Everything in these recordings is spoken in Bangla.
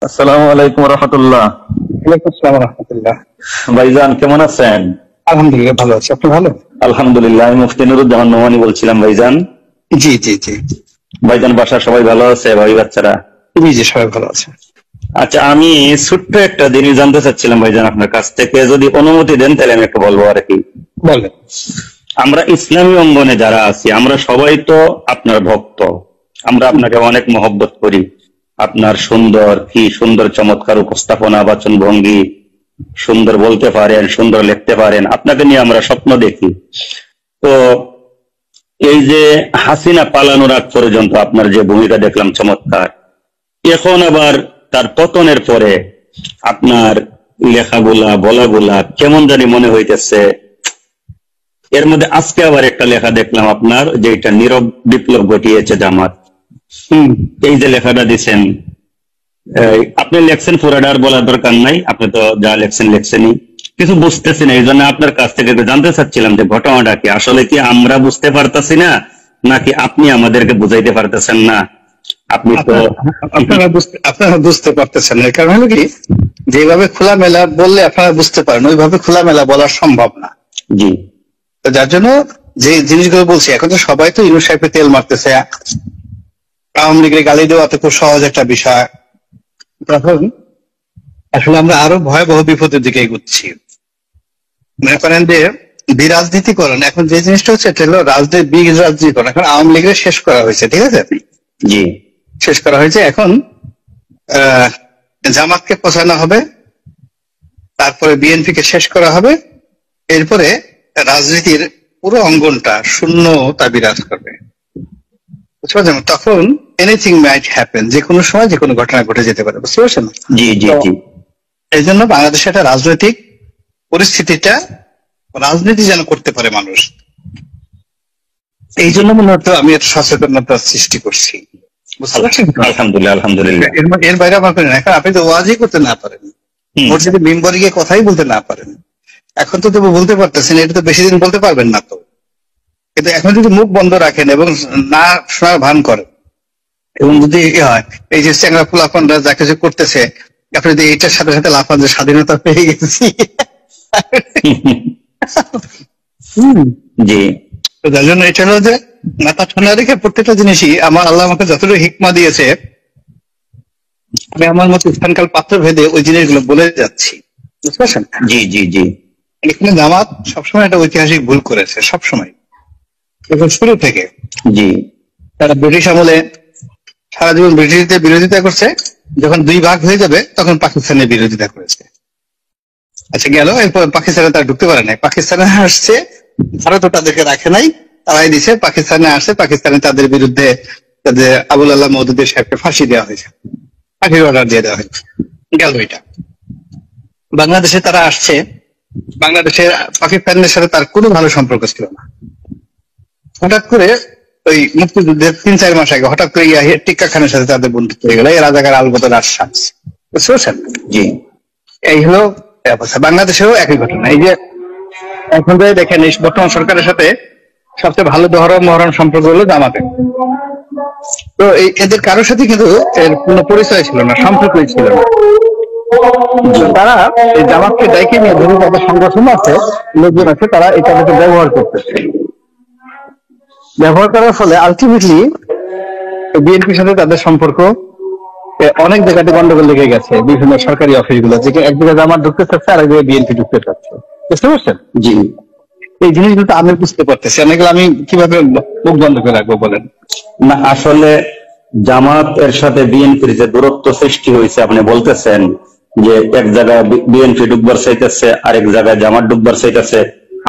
আসসালামু আলাইকুম রহমতুল্লাহ। ওয়ালাইকুম আসসালাম রহমতুল্লাহ। ভাইজান কেমন আছেন? আলহামদুলিল্লাহ ভালো আছি, আপনি ভালো? আলহামদুলিল্লাহ। আমি মুফতি নুরুজ্জামান নোমানী বলছিলাম ভাইজান। জি জি জি ভাইজান বাসার সবাই ভালো আছে? ভাই বাচ্চারা? জি জি সবাই ভালো আছে। আচ্ছা, আমি ছোট্ট একটা জিনিস জানতে চাচ্ছিলাম ভাইজান আপনার কাছ থেকে, যদি অনুমতি দেন তাহলে আমি একটু বলবো আর কি। বলেন। আমরা ইসলামী অঙ্গনে যারা আছি আমরা সবাই তো আপনার ভক্ত, আমরা আপনাকে অনেক মহব্বত করি। আপনার সুন্দর চমৎকার উপস্থাপনা, বাচন ভঙ্গি, সুন্দর বলতে পারেন, সুন্দর লিখতে পারেন, আপনাকে নিয়ে আমরা স্বপ্ন দেখি। তো এই যে হাসিনা পালানোর আগ পর্যন্ত আপনার যে ভূমিকা দেখলাম চমৎকার, এখন আবার তার পতনের পরে আপনার লেখাগুলা বলাগুলা কেমন জানি মনে হইতেছে। এর মধ্যে আজকে আবার একটা লেখা দেখলাম আপনার, যে এটা নীরব বিপ্লব ঘটিয়েছে জামাত। এই যে লেখাটা দিচ্ছেন, আপনি লেখছেন, পুরাটার বলার দরকার নাই, আপনি তো যা লেখছেনই। কিছু বুঝতেছি না, এই জন্য আপনার কাছ থেকে জানতে চাচ্ছিলাম যে ঘটনাটা কি, আসলে কি আমরা বুঝতে পারতেছি না নাকি আপনি আমাদেরকে বুঝাইতে পারতেছেন না? আপনি তো আপনারা বুঝতে পারতেছেন না, কারণ হলো কি, যেভাবে খোলামেলা বললে আপনারা বুঝতে পারেন ওইভাবে খোলামেলা বলা সম্ভব না। জি। তো যার জন্য যে জিনিসগুলো বলছি, এখন তো সবাই তো ইউনূস সাহেবকে তেল মারতেছে, আওয়ামী লীগের গালি দেওয়া তো খুব সহজ একটা বিষয়। তখন আসলে আমরা আরো ভয়াবহ বিপদের দিকে এগুচ্ছি। মনে করেন যে বিরাজনীতিকরণ, এখন যে জিনিসটা হচ্ছে এটা হলো বিরাজনীতিকরণ। এখন আওয়ামী লীগের শেষ করা হয়েছে, ঠিক আছে? জি, শেষ করা হয়েছে। এখন জামাতকে পচানো হবে, তারপরে বিএনপি কে শেষ করা হবে, এরপরে রাজনীতির পুরো অঙ্গনটা শূন্যতা বিরাজ করবে, বুঝতে পারছেন? তখন এনিথিং মাইট হ্যাপেন, যে কোনো সময় যে কোনো ঘটনা ঘটে যেতে পারে, বুঝতে পারছেন? জি জি জি। এই জন্য বাংলাদেশে একটা রাজনৈতিক পরিস্থিতিটা, রাজনীতি যেন করতে পারে মানুষ, এই জন্য মূলত আমি একটা সচেতনতা সৃষ্টি করছি, বুঝতে পারছেন? আলহামদুলিল্লাহ আলহামদুলিল্লাহ। এর বাইরে আমার করেন। এখন আপনি তো ওয়াজই করতে না পারেন, মসজিদে মিম্বরে গিয়ে কথাই বলতে না পারেন, এখন তো তবু বলতে পারতেছেন, এটা তো বেশি দিন বলতে পারবেন না। তো কিন্তু এখন যদি মুখ বন্ধ রাখেন এবং না শোনার ভান করেন, এবং যদি হয় এই যে চ্যাংরা ফুলাফানরা যা কিছু করতেছে, আপনি যদি এইটার সাথে সাথে লাফান যে স্বাধীনতা পেয়ে গেছি, জি। তো যার জন্য এটা হলো যে মাথা ঠান্ডা রেখে প্রত্যেকটা জিনিসই আমার আল্লাহ আমাকে যতটুকু হিকমা দিয়েছে, আমি আমার মতো স্থানকাল পাত্র ভেদে ওই জিনিসগুলো বলে যাচ্ছি, বুঝতে পারছেন? জি জি জি। এখানে জামাত সবসময় একটা ঐতিহাসিক ভুল করেছে, সবসময়, এখন শুরু থেকে। জি। তারা ব্রিটিশ আমলে সারা জীবন ব্রিটিশদের বিরোধিতা করছে, যখন দুই ভাগ হয়ে যাবে তখন পাকিস্তানের বিরোধিতা করেছে। আচ্ছা, গেল, এরপর পাকিস্তানে তারা ঢুকতে পারে নাই, পাকিস্তানে আসছে, ভারত তাদেরকে রাখে নাই, তারাই দিছে, পাকিস্তানে আসছে, পাকিস্তানে তাদের বিরুদ্ধে তাদের আবুল আল্লাহ মওদুদী সাহেবকে ফাঁসি দেওয়া হয়েছে, ফাঁসির অর্ডার দিয়ে দেওয়া হয়েছে, গেল এটা। বাংলাদেশে তারা আসছে, বাংলাদেশের পাকিস্তানের সাথে তার কোনো ভালো সম্পর্ক ছিল না। হঠাৎ করে ওই মুক্তিযুদ্ধের ৩-৪ মাস আগে হঠাৎ করে টিক্কা খানের সাথে তাদের বন্ধুত্ব হয়ে গেল, এই রাজাকার আলবদর আশাস, বুঝতে পারছেন? জি। এই হলো অবস্থা। বাংলাদেশেও একই ঘটনা। এই যে এখন দেখেন, এই বর্তমান সরকারের সাথে সবচেয়ে ভালো মহরম সম্পর্ক হলো জামাতের। তো এদের কারোর সাথে কিন্তু এর কোনো পরিচয় ছিল না, সম্পর্কই ছিল না। তারা এই জামাতকে ডাইকে নিয়ে ধরে তাদের সংগঠন আছে, লোকজন আছে, তারা এটাকে ব্যবহার করতেছে। ব্যবহার করার ফলে আলটিমেটলি বিএনপির সাথে তাদের সম্পর্ক অনেক জায়গাতে গন্ডগোল লেগে গেছে, বিভিন্ন সরকারি অফিসগুলো, যে এক জায়গায় জামাত ঢুকতে চাচ্ছে, আর এক জায়গায় বিএনপি ঢুকতে চাচ্ছে, বুঝতে পারছেন? জি। এই জিনিসগুলো তো আমি বুঝতে পারতেছি, অনেকগুলো আমি কিভাবে মুখ বন্ধ করে রাখবো বলেন? না, আসলে জামাত এর সাথে বিএনপির যে দূরত্ব সৃষ্টি হয়েছে, আপনি বলতেছেন যে এক জায়গায় বিএনপি ডুববার চাইতেছে, আরেক জায়গায় জামাত ডুববার চাইতেছে,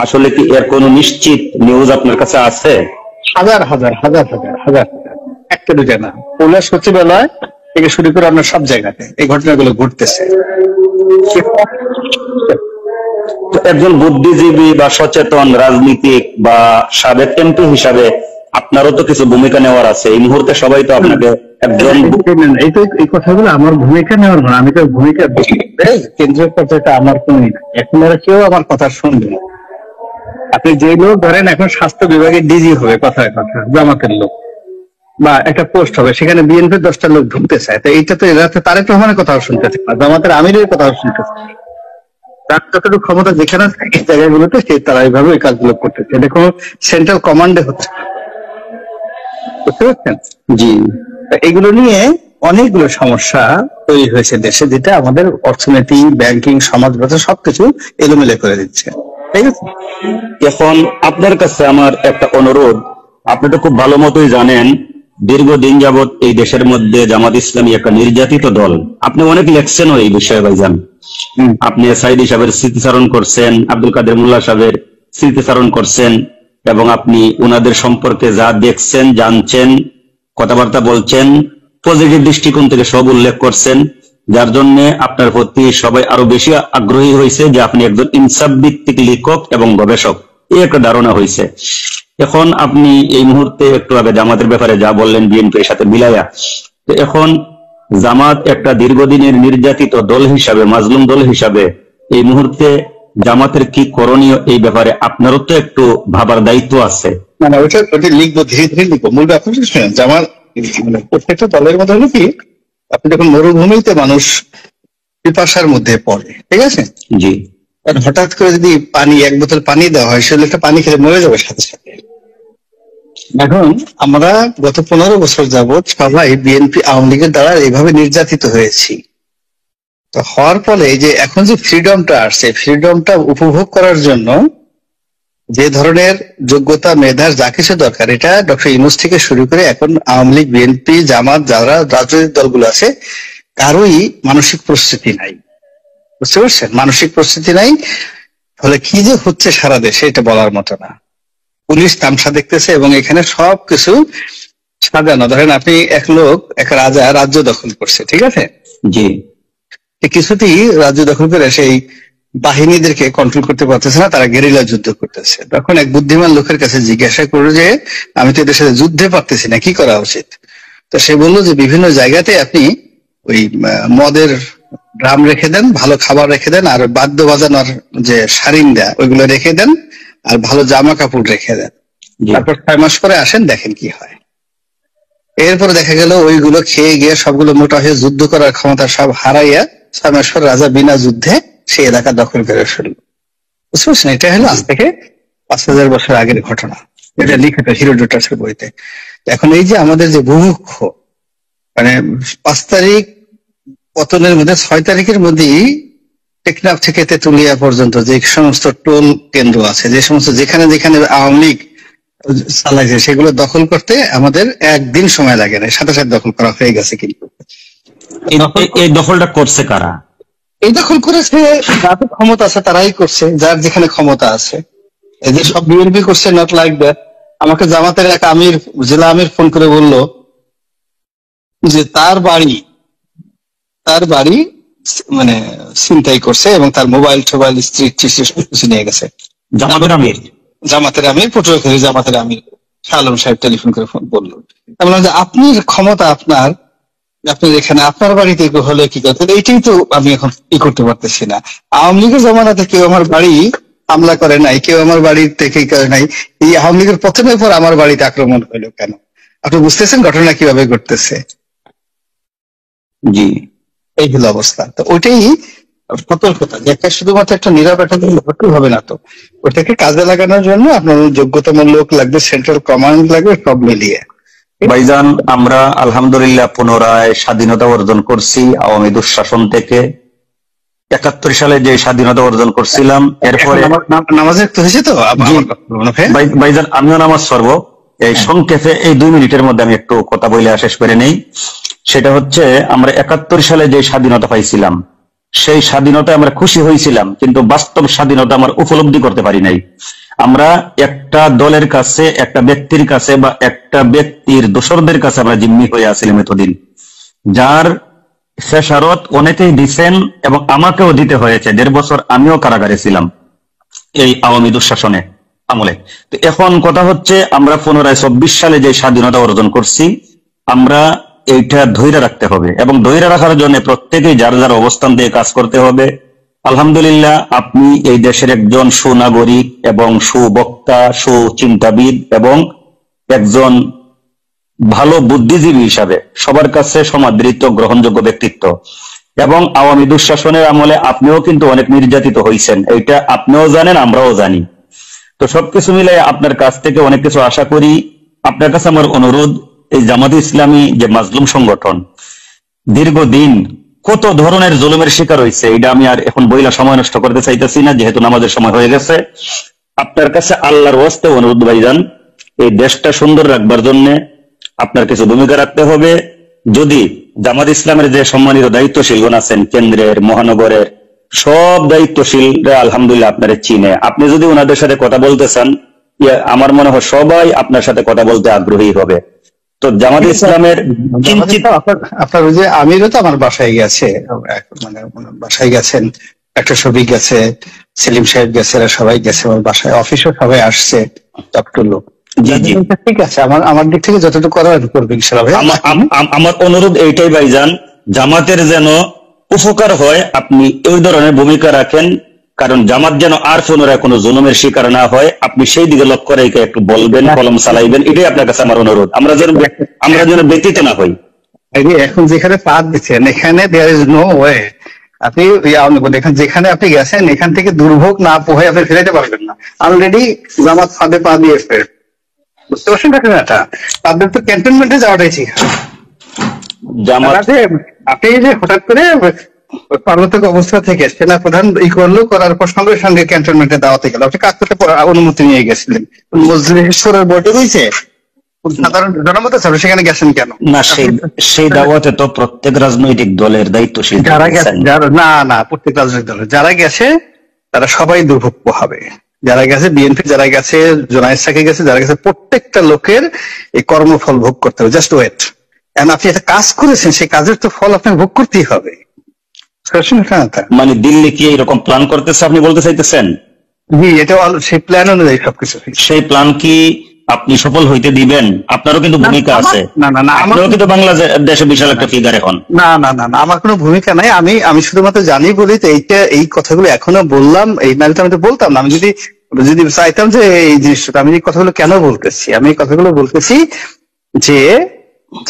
আসলে কি এর কোন নিশ্চিত নিউজ আপনার কাছে আছে? হাজার হাজার হাজার হাজার হাজার, একটা দুটা না, পুলিশ সচিবালয় থেকে শুরু করে আপনার সব জায়গাতে এই ঘটনাগুলো ঘটতেছে। একজন বুদ্ধিজীবী বা সচেতন রাজনীতিক বা সাবেক এমপি হিসাবে আপনারও তো কিছু ভূমিকা নেওয়ার আছে। এই মুহূর্তে সবাই তো আপনাকে একজন, এই কথাগুলো আমার ভূমিকা নেওয়ার না, আমি তো ভূমিকা কেন্দ্রীয় পর্যায়ে আমার কোনই না, এখন আর কেউ আমার কথা শুনবে না। আপনি যে লোক ধরেন এখন স্বাস্থ্য বিভাগের ডিজি হবে, কথায় কথা জামাতের লোক, বা একটা পোস্ট হবে, সেখানে বিএনপির 10টা লোক ঢুকতে চায়, তো এইটা তো এরা তো তারেক রহমানের কথাও শুনতে চায় না, জামাতের আমিরের কথাও শুনতে চায় না। তার যতটুকু ক্ষমতা যেখানে থাকে এই জায়গাগুলোতে তারা এইভাবে ওই কাজগুলো করতেছে, এটা কোনো সেন্ট্রাল কমান্ডে হচ্ছে না। বুঝতে পারছেন? জি। এগুলো নিয়ে অনেকগুলো সমস্যা তৈরি হয়েছে দেশে, যেটা আমাদের অর্থনীতি, ব্যাংকিং, সমাজ ব্যবস্থা সবকিছু এলোমেলো করে দিচ্ছে। ঠিক আছে, এখন আপনার কাছে আমার একটা অনুরোধ, আপনি তো খুব ভালো মতোই জানেন দীর্ঘদিন যাবৎ এই দেশের মধ্যে জামাত ইসলামী একটা নির্যাতিত দল। আপনি অনেক লেখছেনও এই বিষয়ে ভাইজান। আপনি সাইদি সাহেবের স্মৃতিচারণ করছেন, আব্দুল কাদের মোল্লা সাহেবের স্মৃতিচারণ করছেন, এবং আপনি ওনাদের সম্পর্কে যা দেখছেন, জানছেন, কথাবার্তা বলছেন, পজিটিভ দৃষ্টিকোণ থেকে সব উল্লেখ করছেন, যার জন্য আপনার প্রতি সবাই আরো বেশি আগ্রহী হয়েছে যে আপনি একজন ইনসাফ ভিত্তিক লেখক এবং গবেষক, এই একটা ধারণা হয়েছে। এখন আপনি এই মুহূর্তে একটু আগে জামাতের ব্যাপারে যা বললেন বিএনপির সাথে মিলাইয়া, তো এখন জামাত একটা দীর্ঘদিনের নির্যাতিত দল হিসাবে, মাজলুম দল হিসাবে এই মুহূর্তে জামাতের কি করণীয়, এই ব্যাপারে আপনারও তো একটু ভাবার দায়িত্ব আছে। মানে ওইটা লিখবো, ধীরে ধীরে লিখবো। মূল ব্যাপার শুনেন, আমার মানে প্রত্যেকটা দলের মধ্যে হলো কি, আপনি যখন মরুভূমিতে মানুষ পিপাসার মধ্যে পড়ে, ঠিক আছে, জি। হঠাৎ করে যদি পানি, 1 বোতল পানি দেওয়া হয়, সে লোকটা পানি খেলে মরে যাবে সাথে সাথে। এখন আমরা গত 15 বছর যাবৎ সবাই বিএনপি আওয়ামী লীগের দ্বারা এইভাবে নির্যাতিত হয়েছি। তো হওয়ার ফলে এই যে এখন যে ফ্রিডমটা আসছে, ফ্রিডমটা উপভোগ করার জন্য যে ধরনের যোগ্যতা, মেধার যা কিছু দরকার, এটা ডক্টর ইউনূস থেকে শুরু করে এখন আওয়ামী লীগ, বিএনপি, জামাত, যারা রাজনৈতিক দলগুলো আছে, কারোই মানসিক প্রস্তুতি নাই। বুঝতে পারছেন? মানসিক প্রস্তুতি নাই, ফলে কি যে হচ্ছে সারা দেশে এটা বলার মতো না। পুলিশ তামসা দেখতেছে এবং এখানে সবকিছু সাজানো। ধরেন আপনি এক লোক, এক রাজা রাজ্য দখল করছে, ঠিক আছে, জি। কিছুতেই রাজ্য দখল করে সেই বাহিনীদেরকে কন্ট্রোল করতে পারতেছে না, তারা গেরিলা যুদ্ধ করতেছে। তখন এক বুদ্ধিমান লোকের কাছে জিজ্ঞাসা করলো যে আমি তো এদের সাথে যুদ্ধে পারতেছি না, কি করা উচিত? তো সে বললো যে বিভিন্ন জায়গাতে আপনি ওই মদের ড্রাম রেখে দেন, ভালো খাবার রেখে দেন, আর বাদ্য বাজানোর যে সারিন্দা ওইগুলো রেখে দেন, আর ভালো জামা কাপড় রেখে দেন। তারপর 6 মাস পরে আসেন, দেখেন কি হয়। এরপরে দেখা গেল ওইগুলো খেয়ে গিয়ে সবগুলো মোটা হয়ে যুদ্ধ করার ক্ষমতা সব হারাইয়া 6 মাস পর রাজা বিনা যুদ্ধে সেই এলাকা দখল করে ফেলল। বুঝতে পারছেন? এটা হলো আজ থেকে 5000 বছর আগের ঘটনা, এটা লিখিত হিরোডোটাসের বইতে। এখন এই যে আমাদের যে বুভুক্ষ, মানে 5 তারিখ পতনের মধ্যে 6 তারিখের মধ্যেই টেকনাফ থেকে তেতুলিয়া পর্যন্ত যে সমস্ত টোল কেন্দ্র আছে, যে সমস্ত যেখানে যেখানে আওয়ামী লীগ চালাইছে, সেগুলো দখল করতে আমাদের একদিন সময় লাগে না, সাথে সাথে দখল করা হয়ে গেছে। কিন্তু এই দখলটা করছে কারা? এই দখল করেছে যাদের ক্ষমতা আছে তারাই করছে, যার যেখানে ক্ষমতা আছে। এই যে সব বিএনপি করছে, নট লাইক দ্যাট। আমাকে জামাতের এক আমির, জেলা আমির ফোন করে বলল যে তার বাড়ি মানে ছিনতাই করছে এবং তার মোবাইল টোবাইল, স্ত্রী সবকিছু নিয়ে গেছে। জামাতের আমির পটুয়াখালী জামাতের আমির শাহ আলম সাহেব টেলিফোন করে বললো। আমি বললাম যে আপনার ক্ষমতা, আপনার এখানে আপনার বাড়িতে হলে কি করতে, এইটাই তো আমি এখন কি করতে পারতেছি না। আওয়ামী লীগের জমানাতে কেউ আমার বাড়ি হামলা করে নাই, কেউ আমার বাড়ি থেকে করে নাই। এই আওয়ামী লীগের পতনের পর আমার বাড়িতে আক্রমণ হলো কেন? আপনি বুঝতেছেন ঘটনা কিভাবে ঘটতেছে? জি, এই হলো অবস্থা। তো ওইটাই সতর্কতা, যে একটা শুধুমাত্র একটা নীরব একটা ভর্তি হবে না, তো ওটাকে কাজে লাগানোর জন্য আপনার যোগ্যতামূলক লোক লাগবে, সেন্ট্রাল কমান্ড লাগবে, সব মিলিয়ে। ভাইজান, আমরা আলহামদুলিল্লাহ পুনরায় স্বাধীনতা অর্জন করছি আওয়ামী দুঃশাসন থেকে। 71 সালে যে স্বাধীনতা অর্জন করছিলাম, এরপরে নামাজের তো হয়েছে তো ভাইজান, আমিও নামাজ পড়ব। এই সংক্ষেপে এই 2 মিনিটের মধ্যে আমি একটু কথা বলে শেষ করে নেই। সেটা হচ্ছে, আমরা 71 সালে যে স্বাধীনতা পাইছিলাম, সেই স্বাধীনতায় আমরা খুশি হয়েছিলাম, কিন্তু বাস্তব স্বাধীনতা আমরা উপলব্ধি করতে পারি নাই। আমরা একটা দলের কাছে, একটা ব্যক্তির কাছে, বা একটা ব্যক্তির দোসরদের কাছে আমরা জিম্মি হয়ে আছিলাম এতদিন, যার খেসারত অনেকেই দিচ্ছেন এবং আমাকেও দিতে হয়েছে। 1.5 বছর আমিও কারাগারে ছিলাম এই আওয়ামী দুঃশাসনে আমলে। তো এখন কথা হচ্ছে, আমরা পুনরায় 24 সালে যে স্বাধীনতা অর্জন করছি, আমরা এইটা ধৈর্য রাখতে হবে, এবং ধৈর্য রাখার জন্য প্রত্যেকেই যার যার অবস্থান দিয়ে কাজ করতে হবে। আলহামদুলিল্লাহ, আপনি এই দেশের একজন সুনাগরিক এবং সুবক্তা, সুচিন্তাবিদ এবং একজন ভালো বুদ্ধিজীবী হিসাবে সবার কাছে সমাদৃত গ্রহণযোগ্য ব্যক্তিত্ব, এবং আওয়ামী দুঃশাসনের আমলে আপনিও কিন্তু অনেক নির্যাতিত হয়েছেন, এটা আপনিও জানেন, আমরাও জানি। তো সবকিছু মিলে আপনার কাছ থেকে অনেক কিছু আশা করি। আপনার কাছে আমার অনুরোধ, এই জামাতে ইসলামী যে মাজলুম সংগঠন দীর্ঘদিন কত ধরনের জুলুমের শিকার হয়েছে, এটা আমি আর এখন বইলা সময় নষ্ট করতে চাইতেছি না, যেহেতু নামাজের সময় হয়ে গেছে। আপনার কাছে আল্লাহর ওয়াস্তে অনুরোধ ভাইজান, এই দেশটা সুন্দর রাখবার জন্য আপনার কিছু ভূমিকা রাখতে হবে। যদি জামাত ইসলামের যে সম্মানিত দায়িত্বশীলগণ আছেন, কেন্দ্রের, মহানগরের সব দায়িত্বশীলরা আলহামদুলিল্লাহ আপনার চিনে, আপনি যদি ওনাদের সাথে কথা বলতে চান, আমার মনে হয় সবাই আপনার সাথে কথা বলতে আগ্রহী হবে। তো জামাত ইসলামের কিঞ্চিত আপনার ওই যে আমিরও তো আমার বাসায় গেছে, মানে বাসায় গেছেন, একটা শফিক গেছে, সেলিম সাহেব গেছে, এরা সবাই গেছে আমার বাসায়, অফিসও সবাই আসছে, ডক্টর লোক। জি জি, ঠিক আছে, আমার দিক থেকে যতটুকু করার করবে ইনশাআল্লাহ ভাই। আমার অনুরোধ এইটাই ভাইজান, জামাতের যেন উপকার হয়, আপনি ওই ধরনের ভূমিকা রাখেন, কারণ জামাত যেন আর পুনরায় কোনো জুলুমের শিকার না হয়, আপনি সেই দিকে লক্ষ্য রেখে একটু বলবেন, কলম চালাইবেন, এটাই আপনার কাছে আমার অনুরোধ। আমরা যেন ব্যতীত না হই। এখন যেখানে পা দিচ্ছেন এখানে দেয়ার ইজ নো ওয়ে, আপনি যেখানে আপনি গেছেন এখান থেকে দুর্ভোগ না পোহায় আপনি ফেরাইতে পারবেন না। অলরেডি জামাত ফাঁদে পা দিয়েছে, বুঝতে পারছেন ঘটনাটা? তাদের তো ক্যান্টনমেন্টে যাওয়াটাই ঠিক। আপনি যে হঠাৎ করে পার্বত্য অবস্থা থেকে সেনাপ্রধান করার পর সঙ্গে সঙ্গে ক্যান্টনমেন্টে দাওয়াতে গেল, আপনি কাজ করতে অনুমতি নিয়ে গেছিলেন, মজলিসের বৈঠক হয়েছে, সাধারণ জনমত আছে, সেখানে গেছেন কেন? না, সেই দাওয়াতে তো প্রত্যেক রাজনৈতিক দলের দায়িত্বশীল যারা গেছে, না প্রত্যেক রাজনৈতিক দলের যারা গেছে তারা সবাই দুর্ভোগ পোহাবে। যারা গেছে বিএনপি, যারা গেছে জোনায়েদ সাকি গেছে, যারা গেছে প্রত্যেকটা লোকের এই কর্মফল ভোগ করতে হবে। Just wait. আপনি একটা কাজ করেছেন, সেই কাজের তো ফল আপনাকে ভোগ করতেই হবে। মানে দিল্লি কি এরকম প্ল্যান করতেছে আপনি বলতে চাইতেছেন? জি, এটা সেই প্ল্যান অনুযায়ী সবকিছু। সেই প্ল্যান কি আপনি সফল হইতে দিবেন? আপনারও কিন্তু ভূমিকা আছে। না, আমারও কিন্তু বাংলাদেশে বিশাল একটা ফিগার এখন। না, আমার কোনো ভূমিকা নাই। আমি শুধুমাত্র জানি বলি তো এই কথাগুলো এখনো বললাম। এই নামটা আমি তো বলতাম না। আমি যদি চাইতাম যে এই জিনিসটা, আমি এই কথাগুলো কেন বলতেছি? আমি এই কথাগুলো বলতেছি যে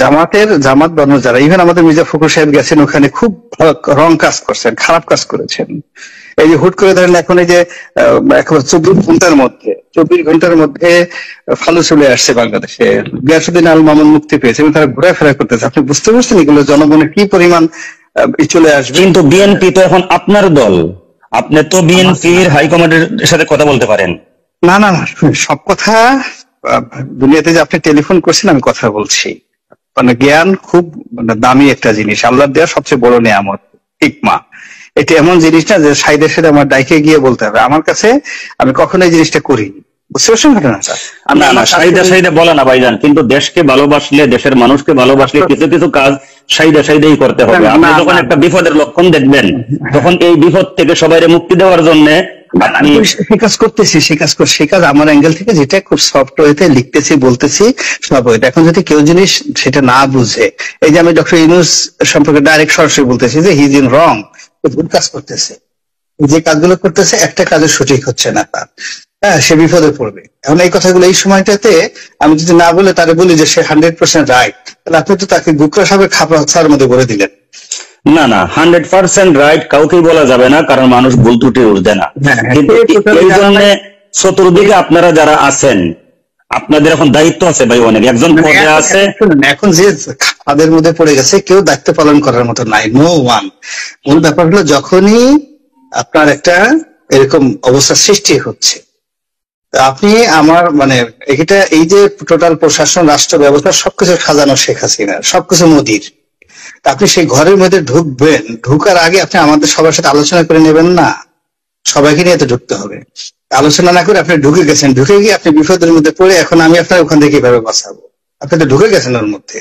জামাত বানানো যারা, ইভেন আমাদের মির্জা ফখরুল সাহেব গেছেন ওখানে, খুব রং কাজ করছেন, খারাপ কাজ করেছেন। এই যে হুট করে ধরেন এখন এই যে একেবারে 24 ঘন্টার মধ্যে ফালু চলে আসছে বাংলাদেশে, গিয়াসউদ্দিন আল মামুন মুক্তি পেয়েছে এবং তারা ঘোরাফেরা করতেছে। আপনি বুঝতে পারছেন এগুলো জনগণের কি পরিমাণ চলে আসবে? কিন্তু বিএনপি তো এখন আপনার দল, আপনি তো বিএনপির হাইকমান্ডের সাথে কথা বলতে পারেন। না, সব কথা দুনিয়াতে যে আপনি টেলিফোন করছেন, আমি কথা বলছি। মানে জ্ঞান খুব দামি একটা জিনিস, আল্লাহর দেওয়া সবচেয়ে বড় নিয়ামত, হিকমা। এটা এমন জিনিস না যে সাইদের সাথে আমার ডাইকে গিয়ে বলতে হবে। আমার কাছে আমি কখনো এই জিনিসটা করিনি, বুঝতে পারছেন ঘটনাটা? না, সাইদা বলে না ভাইজান, কিন্তু দেশকে ভালোবাসলে, দেশের মানুষকে ভালোবাসলে কিছু কাজ সাইদাই করতে হবে। আপনি যখন একটা বিপদের লক্ষণ দেখবেন, তখন এই বিপদ থেকে সবাইকে মুক্তি দেওয়ার জন্য সে কাজ করতেছি, সে কাজ আমার অ্যাঙ্গেল থেকে যেটা খুব সফট ওয়েতে লিখতেছি, বলতেছি সব ওয়েতে। এখন যদি কেউ জিনিস সেটা না বুঝে, এই যে আমি ডক্টর ইউনূস সম্পর্কে ডাইরেক্ট সরাসরি বলতেছি যে হি ইজ ইন রং, ভুল কাজ করতেছে, যে কাজগুলো করতেছে একটা কাজও সঠিক হচ্ছে না তার, সে বিপদে পড়বে। এখন এই কথাগুলো এই সময়টাতে আমি যদি না বলে তারে বলি যে সে 100% রাইট, তাহলে আপনি তো তাকে গুকরা সাহেব খাপড়ার মধ্যে বলে দিলেন। না, 100% রাইট কাউকেই বলা যাবে না, কারণ মানুষ ভুল ত্রুটি উঠবে না। কিন্তু এই জন্য চতুর্দিকে আপনারা যারা আছেন, আপনাদের এখন দায়িত্ব আছে ভাই, অনেক একজন পদে আছে। এখন যে খাদের মধ্যে পড়ে গেছে, কেউ দায়িত্ব পালন করার মতো নাই, নো ওয়ান। মূল ব্যাপার হলো যখনই আপনার একটা এরকম অবস্থা সৃষ্টি হচ্ছে, আপনি আমার মানে এটা এই যে টোটাল প্রশাসন, রাষ্ট্র ব্যবস্থা সবকিছু সাজানো শেখ হাসিনা, সবকিছু মোদির। আপনি সেই ঘরের মধ্যে ঢুকবেন, ঢুকার আগে আপনি আমাদের সবার সাথে আলোচনা করে নেবেন না? সবাইকে নিয়ে তো ঢুকতে হবে। আলোচনা না করে আপনি ঢুকে গেছেন, ঢুকে গিয়ে আপনি বিপদের মধ্যে পড়ে এখন আমি আপনার ওখান থেকে কিভাবে বাঁচাবো? আপনি তো ঢুকে গেছেন ওর মধ্যে,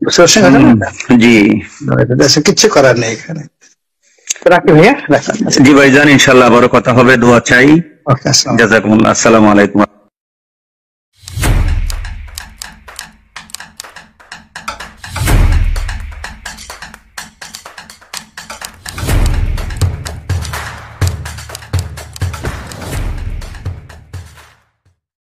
বুঝতে পারছেন? জি, কিচ্ছু করার নেই এখানে। রাখি ভাইয়া, জি ভাইজান, ইনশাল্লাহ আবারও কথা হবে, দোয়া চাই। ওকে, জাযাকুমুল্লাহ, আসসালামু আলাইকুম।